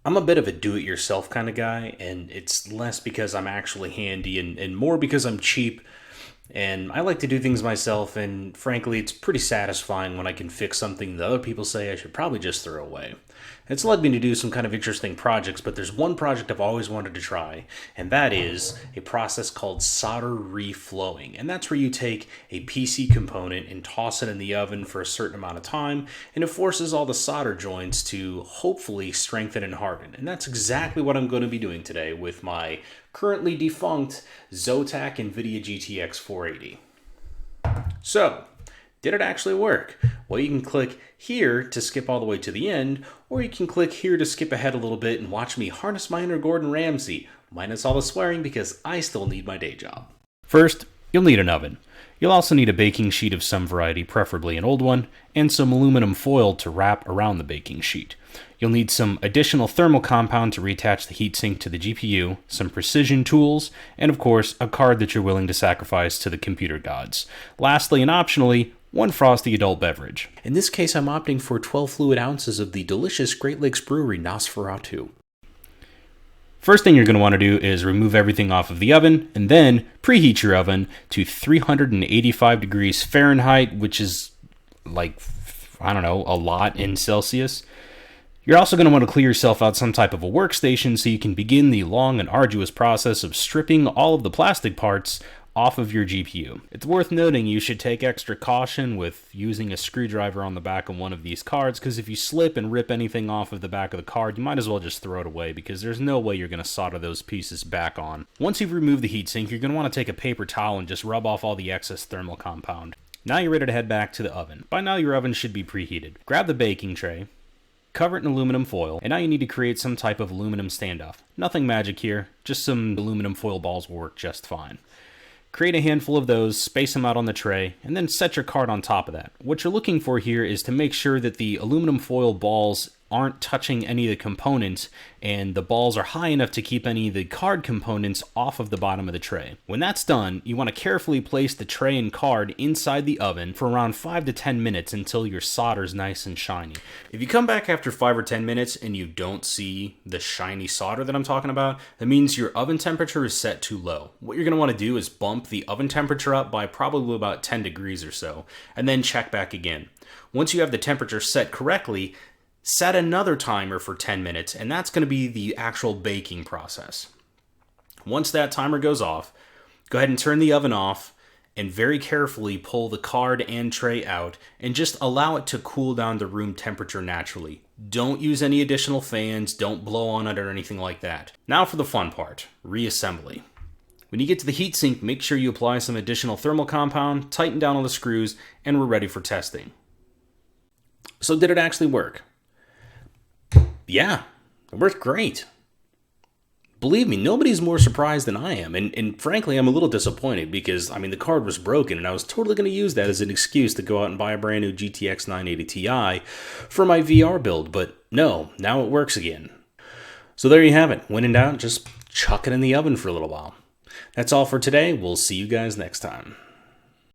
I'm a bit of a do-it-yourself kind of guy, and it's less because I'm actually handy and more because I'm cheap. And I like to do things myself, and frankly, it's pretty satisfying when I can fix something that other people say I should probably just throw away. It's led me to do some kind of interesting projects, but there's one project I've always wanted to try, and that is a process called solder reflowing. And that's where you take a PC component and toss it in the oven for a certain amount of time, and it forces all the solder joints to hopefully strengthen and harden. And that's exactly what I'm going to be doing today with my currently defunct Zotac NVIDIA GTX 480. So, did it actually work? Well, you can click here to skip all the way to the end, or you can click here to skip ahead a little bit and watch me harness my inner Gordon Ramsay, minus all the swearing because I still need my day job. First, you'll need an oven. You'll also need a baking sheet of some variety, preferably an old one, and some aluminum foil to wrap around the baking sheet. You'll need some additional thermal compound to reattach the heatsink to the GPU, some precision tools, and of course, a card that you're willing to sacrifice to the computer gods. Lastly and optionally, one frosty adult beverage. In this case, I'm opting for 12 fluid ounces of the delicious Great Lakes Brewery Nosferatu. First thing you're going to want to do is remove everything off of the oven, and then preheat your oven to 385 degrees Fahrenheit, which is like, I don't know, a lot in Celsius. You're also going to want to clear yourself out some type of a workstation so you can begin the long and arduous process of stripping all of the plastic parts off of your GPU. It's worth noting you should take extra caution with using a screwdriver on the back of one of these cards, because if you slip and rip anything off of the back of the card, you might as well just throw it away, because there's no way you're going to solder those pieces back on. Once you've removed the heatsink, you're going to want to take a paper towel and just rub off all the excess thermal compound. Now you're ready to head back to the oven. By now your oven should be preheated. Grab the baking tray, cover it in aluminum foil, and now you need to create some type of aluminum standoff. Nothing magic here, just some aluminum foil balls will work just fine. Create a handful of those, space them out on the tray, and then set your card on top of that. What you're looking for here is to make sure that the aluminum foil balls aren't touching any of the components, and the balls are high enough to keep any of the card components off of the bottom of the tray. When that's done, you want to carefully place the tray and card inside the oven for around 5 to 10 minutes until your solder's nice and shiny. If you come back after 5 or 10 minutes and you don't see the shiny solder that I'm talking about, that means your oven temperature is set too low. What you're going to want to do is bump the oven temperature up by probably about 10 degrees or so, and then check back again. Once you have the temperature set correctly, set another timer for 10 minutes, and that's going to be the actual baking process. Once that timer goes off, go ahead and turn the oven off and very carefully pull the card and tray out and just allow it to cool down to room temperature naturally. Don't use any additional fans, don't blow on it or anything like that. Now for the fun part, reassembly. When you get to the heatsink, make sure you apply some additional thermal compound, tighten down all the screws, and we're ready for testing. So did it actually work? Yeah, it worked great. Believe me, nobody's more surprised than I am, and frankly, I'm a little disappointed because, the card was broken, and I was totally going to use that as an excuse to go out and buy a brand new GTX 980 Ti for my VR build, but no, now it works again. So there you have it. When in doubt, just chuck it in the oven for a little while. That's all for today. We'll see you guys next time.